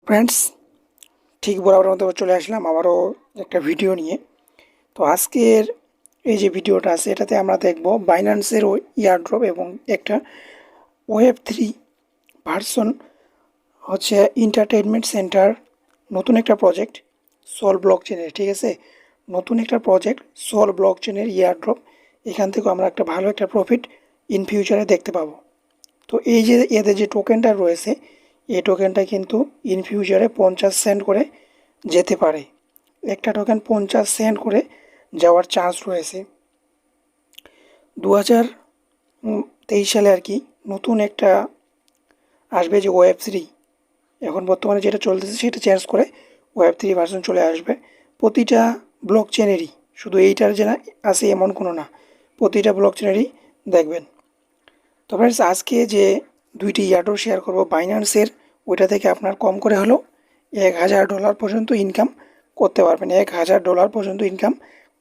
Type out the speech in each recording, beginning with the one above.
Friends, ঠিক বরাবর মতো চলে আসলাম আবারও একটা ভিডিও নিয়ে। তো আজকের এই যে ভিডিওটা আছে এটাতে আমরা দেখব বাইন্যান্সের ইয়ারড্রপ এবং একটা ওয়েব 3 ভার্সন হচ্ছে এন্টারটেইনমেন্ট সেন্টার, নতুন একটা প্রজেক্ট সোল ব্লক চেনের। ঠিক আছে, নতুন একটা প্রজেক্ট সোল ব্লক চেনের ইয়ারড্রপ। এখান থেকেও আমরা একটা ভালো একটা প্রফিট ইন ফিউচারে দেখতে পাবো। তো এই যে এদের যে টোকেনটা রয়েছে, এই টোকেনটা কিন্তু ইন ফিউচারে 50 সেন্ট করে যেতে পারে। একটা টোকেন 50 সেন্ট করে যাওয়ার চান্স রয়েছে। 2023 সালে আর কি নতুন একটা আসবে যে ওয়েব 3। এখন বর্তমানে যেটা চলতেছে সেটা চেঞ্জ করে ওয়েব 3 ভার্সন চলে আসবে। প্রতিটা ব্লক চেনেরই, শুধু এইটার যে না আছে এমন কোনো না, প্রতিটা ব্লক চেনেরই দেখবেন। তো ফ্রেন্ডস, আজকে যে দুইটি ইয়ারড্রপ শেয়ার করব বাইন্যান্সের, ওইটা থেকে আপনার কম করে হলেও $1000 পর্যন্ত ইনকাম করতে পারবেন। $1000 পর্যন্ত ইনকাম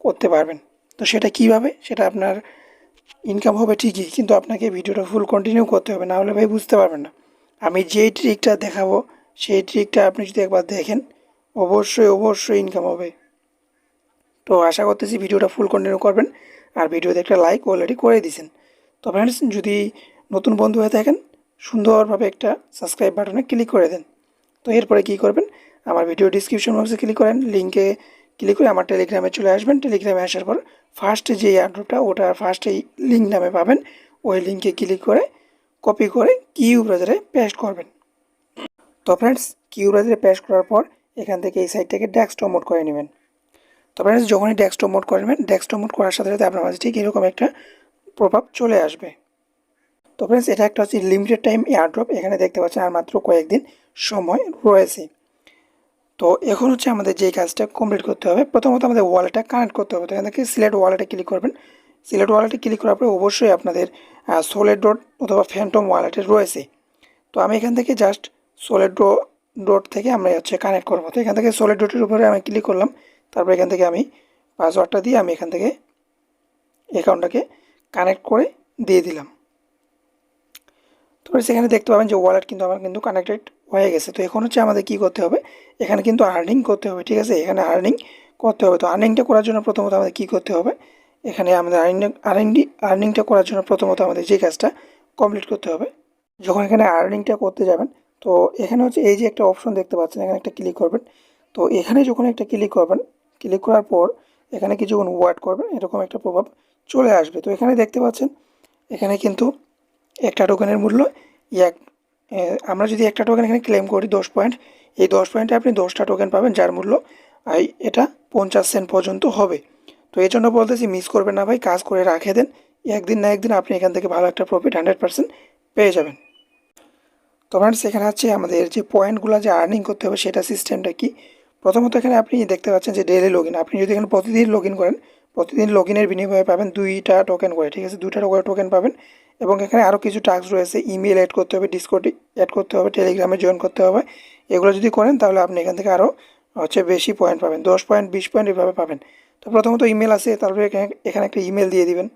করতে পারবেন। তো সেটা কিভাবে, সেটা আপনার ইনকাম হবে ঠিকই, কিন্তু আপনাকে ভিডিওটা ফুল কন্টিনিউ করতে হবে, না হলে ভাই বুঝতে পারবেন না। আমি যেই ট্রিকটা দেখাবো সেই ট্রিকটা আপনি যদি একবার দেখেন, অবশ্যই অবশ্যই ইনকাম হবে। তো আশা করতেছি ভিডিওটা ফুল কন্টিনিউ করবেন, আর ভিডিওতে একটা লাইক অলরেডি করে দিয়েছেন। তো ফ্রেন্ডস, যদি নতুন বন্ধু হয়ে থাকেন, সুন্দরভাবে একটা সাবস্ক্রাইব বাটনে ক্লিক করে দেন। তো এরপরে কী করবেন, আমার ভিডিও ডিসক্রিপশন বক্সে ক্লিক করেন, লিঙ্কে ক্লিক করে আমার টেলিগ্রামে চলে আসবেন। টেলিগ্রামে আসার পর ফার্স্টে যে এয়ারড্রপটা ওটা ফার্স্টে লিঙ্ক নামে পাবেন, ওই লিঙ্কে ক্লিক করে কপি করে কিউ ব্রাউজারে পেস্ট করবেন। তো ফ্রেন্ডস, কিউ ব্রাউজারে পেস্ট করার পর এখান থেকে এই সাইটটাকে ডেস্কটপ মোড করে নেবেন। তো ফ্রেন্ডস, যখনই ডেস্কটপ মোড করবেন, ডেস্কটপ মোড করার সাথে সাথে আপনার মাঝে ঠিক এরকম একটা প্রভাব চলে আসবে। তো ফ্রেন্ডস, এটা একটা হচ্ছে লিমিটেড টাইম এয়ারড্রপ। এখানে দেখতে পাচ্ছেন আর মাত্র কয়েকদিন সময় রয়েছে। তো এখন হচ্ছে আমাদের যে কাজটা কমপ্লিট করতে হবে, প্রথমত আমাদের ওয়ালেটটা কানেক্ট করতে হবে। তো এখান থেকে সিলেক্ট ওয়ালেটে ক্লিক করবেন। সিলেক্ট ওয়ালেটে ক্লিক করার পরে অবশ্যই আপনাদের সলিড ডট অথবা ফ্যান্টম ওয়ালেটে রয়েছে। তো আমি এখান থেকে জাস্ট সলিড ডট থেকে আমরা হচ্ছে কানেক্ট করবো। তো এখান থেকে সলিড ডটের উপরে আমি ক্লিক করলাম। তারপর এখান থেকে আমি পাসওয়ার্ডটা দিয়ে আমি এখান থেকে অ্যাকাউন্টটাকে কানেক্ট করে দিয়ে দিলাম। তো সেখানে দেখতে পাবেন যে ওয়ালেট কিন্তু আমার কিন্তু কানেক্টেড হয়ে গেছে। তো এখন হচ্ছে আমাদের কী করতে হবে, এখানে কিন্তু আর্নিং করতে হবে। ঠিক আছে, এখানে আর্নিং করতে হবে। তো আর্নিংটা করার জন্য প্রথমত আমাদের কী করতে হবে, এখানে আমাদের আর্নিংটা করার জন্য প্রথমত আমাদের যে কাজটা কমপ্লিট করতে হবে, যখন এখানে আর্নিংটা করতে যাবেন, তো এখানে হচ্ছে এই যে একটা অপশন দেখতে পাচ্ছেন, এখানে একটা ক্লিক করবেন। তো এখানে যখন একটা ক্লিক করবেন, ক্লিক করার পর এখানে কিছুক্ষণ ওয়েট করবেন, এরকম একটা প্রভাব চলে আসবে। তো এখানে দেখতে পাচ্ছেন, এখানে কিন্তু একটা টোকেনের মূল্য এক, আমরা যদি একটা টোকেন এখানে ক্লেম করি 10 পয়েন্ট, এই 10 পয়েন্টে আপনি 10টা টোকেন পাবেন, যার মূল্য এটা 50 সেন্ট পর্যন্ত হবে। তো এই জন্য বলতেছি, মিস করবেন না ভাই, কাজ করে রাখে দেন, একদিন না একদিন আপনি এখান থেকে ভালো একটা প্রফিট 100% পেয়ে যাবেন। তো ফ্রেন্ডস, এখানে হচ্ছে আমাদের যে পয়েন্টগুলো যে আর্নিং করতে হবে সেটা সিস্টেমটা কি। প্রথমত এখানে আপনি দেখতে পাচ্ছেন যে ডেইলি লগ ইন, আপনি যদি এখানে প্রতিদিন লগ ইন করেন, প্রতিদিন লগ ইনের বিনিময়ে পাবেন 2টা টোকেন করে। ঠিক আছে, 2টা করে টোকেন পাবেন। এবং এখানে আরও কিছু টাস্ক রয়েছে, ইমেল অ্যাড করতে হবে, ডিসকর্ড অ্যাড করতে হবে, টেলিগ্রামে জয়েন করতে হবে। এগুলো যদি করেন তাহলে আপনি এখান থেকে আরও হচ্ছে বেশি পয়েন্ট পাবেন, 10 পয়েন্ট 20 পয়েন্ট এভাবে পাবেন। তো প্রথমত ইমেল আছে, তারপরে এখানে একটা ইমেল দিয়ে দিবেন।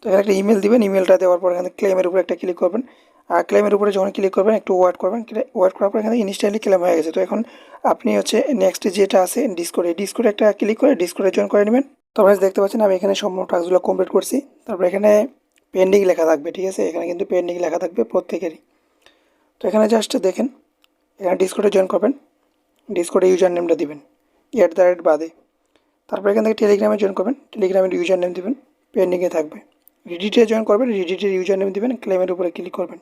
তো এখানে একটা ইমেল দিবেন, ইমেলটা দেওয়ার পর এখানে ক্লেমের উপরে একটা ক্লিক করবেন। আর ক্লেমের উপরে যখন ক্লিক করবেন একটু ওয়েট করবেন, ওয়েট করার পর এখানে ইনস্ট্যান্টলি ক্লেম হয়ে গেছে। তো এখন আপনি হচ্ছে নেক্সট যেটা আছে ডিসকর্ডে একটা ক্লিক করে ডিসকর্ডে জয়েন করে নেবেন। তো আপনারা দেখতে পাচ্ছেন আমি এখানে সম্পূর্ণ টাস্কগুলো কমপ্লিট করছি। তারপর এখানে পেন্ডিং লেখা থাকবে। ঠিক আছে, এখানে কিন্তু পেন্ডিং লেখা থাকবে প্রত্যেকেরই। তো এখানে জাস্ট দেখেন, এখানে ডিসকর্ডে জয়েন করবেন, ডিসকর্ডে ইউজার নেমটা দিবেন @ বাদে। তারপর এখান থেকে টেলিগ্রামে জয়েন করবেন, টেলিগ্রামের ইউজার নেম দিবেন, পেন্ডিংয়ে থাকবে। রিডিটে জয়েন করবেন, রিডিটের ইউজার নেম দিবেন, ক্লেমের উপরে ক্লিক করবেন।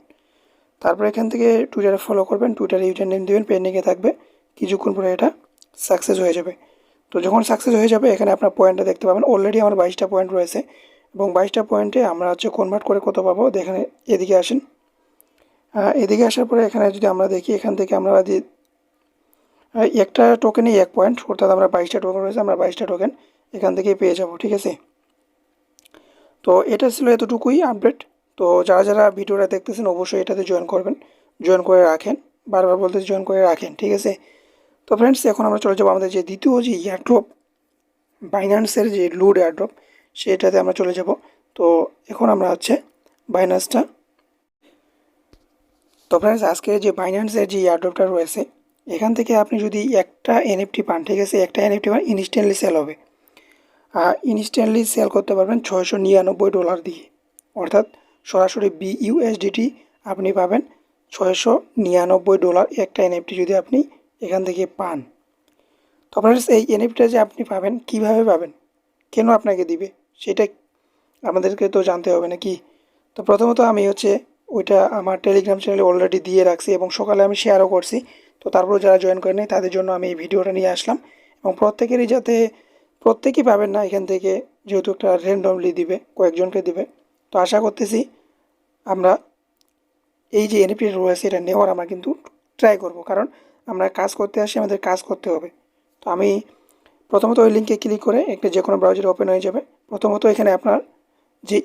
তারপর এখান থেকে টুইটারে ফলো করবেন, টুইটারে ইউজার নেম দিবেন, পেন্ডিংয়ে থাকবে। কিছুক্ষণ পরে এটা সাকসেস হয়ে যাবে। তো যখন সাকসেস হয়ে যাবে এখানে আপনার পয়েন্টটা দেখতে পাবেন। অলরেডি আমার 22টা পয়েন্ট রয়েছে, এবং 22টা পয়েন্টে আমরা হচ্ছে কনভার্ট করে কত পাবো, দেখেন এদিকে আসেন। এদিকে আসার পরে এখানে যদি আমরা দেখি, এখান থেকে আমরা যদি একটা টোকেনে 1 পয়েন্ট, অর্থাৎ আমরা 22টা টোকেন রয়েছে, আমরা 22টা টোকেন এখান থেকেই পেয়ে যাব। ঠিক আছে, তো এটা ছিল এতটুকুই আপডেট। তো যারা যারা ভিডিওটা দেখতেছেন অবশ্যই এটাতে জয়েন করবেন, জয়েন করে রাখেন, বারবার বলতেছি জয়েন করে রাখেন। ঠিক আছে, তো ফ্রেন্ডস, এখন আমরা চলে যাবো আমাদের যে দ্বিতীয় যে এয়ারড্রপ, বাইন্যান্সের যে লুড এয়ারড্রপ, সেটাতে আমরা চলে যাব। তো এখন আমরা হচ্ছে বাইন্যান্সটা তো ফ্রেন্ডস, আজকে যে বাইন্যান্সের যে এয়ারড্রপটা রয়েছে, এখান থেকে আপনি যদি একটা এনএফটি পান, ঠিক আছে, একটা এনএফটি পান ইনস্ট্যান্টলি সেল হবে। আর ইনস্ট্যান্টলি সেল করতে পারবেন $699 দিয়ে, অর্থাৎ সরাসরি বিইউএসডিটি আপনি পাবেন $699 একটা এনএফটি যদি আপনি এখান থেকে পান। তো ফ্রেন্ডস, এই এনএফটিটা যে আপনি পাবেন, কিভাবে পাবেন, কেন আপনাকে দিবে, সেটা আমাদেরকে তো জানতে হবে নাকি। তো প্রথমত আমি ওইটা আমার টেলিগ্রাম চ্যানেলে অলরেডি দিয়ে রাখছি এবং সকালে আমি শেয়ারও করছি। তো তারপর যারা জয়েন করেনি তাদের জন্য আমি এই ভিডিওটা নিয়ে আসলাম, এবং প্রত্যেকেরই যাতে, প্রত্যেকেই পাবেন না এখান থেকে, যেহেতু একটা র্যান্ডমলি দিবে, কয়েকজনকে দিবে। তো আশা করতেছি আমরা এই যে এনএফটি রয়েছে এটা নেওয়ার আমরা কিন্তু ট্রাই করব, কারণ আমরা কাজ করতে আসি, আমাদের কাজ করতে হবে। তো আমি প্রথমত ওই লিঙ্কে ক্লিক করে একটা যে কোনো ব্রাউজারে ওপেন হয়ে যাবে। প্রথমত এখানে আপনার যে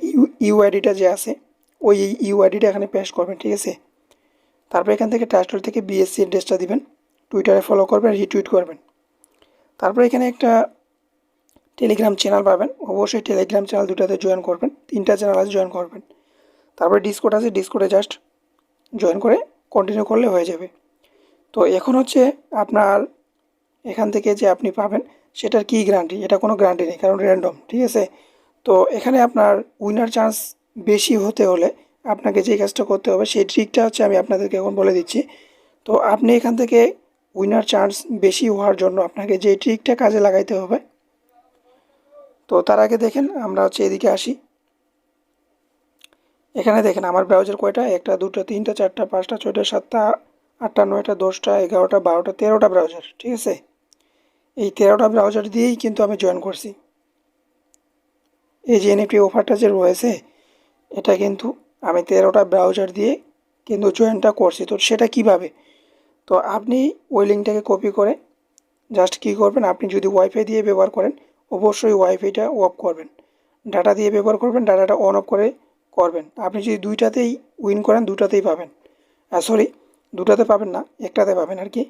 ইউআইডিটা যে আছে, ওই ইউআইডিটা এখানে পেস্ট করবেন, ঠিক আছে। তারপর এখান থেকে ট্রাস্টল থেকে বিএসসি অ্যাড্রেসটা দিবেন, টুইটারে ফলো করবেন, রিটুইট করবেন। তারপর এখানে একটা টেলিগ্রাম চ্যানেল পাবেন, অবশ্যই টেলিগ্রাম চ্যানেল দুটাতে জয়েন করবেন, 3টা চ্যানেল আছে, জয়েন করবেন। তারপরে ডিসকোড আছে, ডিসকোডে জাস্ট জয়েন করে কন্টিনিউ করলে হয়ে যাবে। তো এখন আপনার এখান থেকে যে আপনি পাবেন সেটার কি গ্যারান্টি, এটা কোনো গ্যারান্টি নেই, কারণ র্যান্ডম, ঠিক আছে। তো এখানে আপনার উইনার চান্স বেশি হতে হলে আপনাকে যে কাজটা করতে হবে সেই ট্রিকটা আমি আপনাদেরকে এখন বলে দিচ্ছি। তো আপনি এখান থেকে উইনার চান্স বেশি হওয়ার জন্য আপনাকে যে ট্রিকটা কাজে লাগাইতে হবে, তো তার আগে দেখেন আমরা এদিকে আসি। এখানে দেখেন আমার ব্রাউজার কয়টা, 1টা 2টা 3টা 4টা 5টা 6টা 7টা 8টা 9টা 10টা 11টা 12টা 13টা ব্রাউজার, ঠিক আছে। এই 13টা ব্রাউজার দিয়েই কিন্তু আমি জয়েন করছি। এই যে এনএফটি অফারটা যে রয়েছে, এটা কিন্তু আমি 13টা ব্রাউজার দিয়ে কিন্তু জয়েনটা করছি। তো সেটা কিভাবে, তো আপনি ওই লিঙ্কটাকে কপি করে জাস্ট কী করবেন, আপনি যদি ওয়াইফাই দিয়ে ব্যবহার করেন অবশ্যই ওয়াইফাইটা অফ করবেন, ডাটা দিয়ে ব্যবহার করবেন, ডাটাটা অন অফ করে করবেন। আপনি যদি দুইটাতেই উইন করেন দুটাতেই পাবেন, সরি দুটাতে পাবেন না, একটাতে পাবেন আর কি।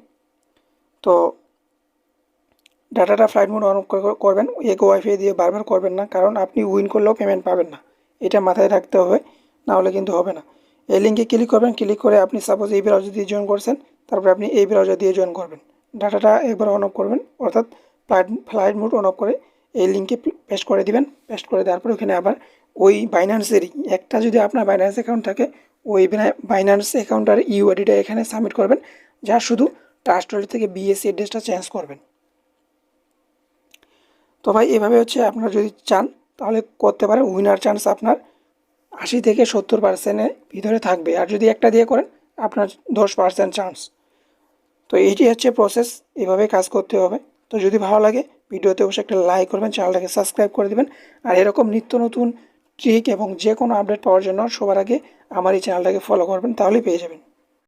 তো ডাটাটা ফ্লাইট মোড অন অফ করবেন, এক ওয়াইফাই দিয়ে বারবার করবেন না, কারণ আপনি উইন করলেও পেমেন্ট পাবেন না, এটা মাথায় রাখতে হবে, না হলে কিন্তু হবে না। এই লিঙ্কে ক্লিক করবেন, ক্লিক করে আপনি সাপোজ এই ব্রাউজার দিয়ে জয়েন করছেন, তারপর আপনি এই ব্রাউজার দিয়ে জয়েন করবেন, ডাটাটা একবার অন অফ করবেন, অর্থাৎ ফ্লাইট মোড অন অফ করে এই লিঙ্কে পেস্ট করে দিবেন। পেস্ট করে দেওয়ার পর ওখানে আবার ওই বাইন্যান্সেরই একটা, যদি আপনার বাইন্যান্স অ্যাকাউন্ট থাকে, ওই বাইন্যান্স অ্যাকাউন্টার ইউআইডিটা এখানে সাবমিট করবেন, যা শুধু ট্রাস্ট ওয়ালেট থেকে বিএসসি অ্যাড্রেসটা চেঞ্জ করবেন। তো ভাই এভাবে আপনারা যদি চান তাহলে করতে পারেন, উইনার চান্স আপনার 80 থেকে 70%-এর ভিতরে থাকবে, আর যদি একটা দিয়ে করেন আপনার 10% চান্স। তো এইটি প্রসেস, এভাবে কাজ করতে হবে। তো যদি ভালো লাগে ভিডিওতে অবশ্যই একটা লাইক করবেন, চ্যানেলটাকে সাবস্ক্রাইব করে দেবেন, আর এরকম নিত্য নতুন ট্রিক এবং যে কোনো আপডেট পাওয়ার জন্য সবার আগে আমার এই চ্যানেলটাকে ফলো করবেন, তাহলেই পেয়ে যাবেন।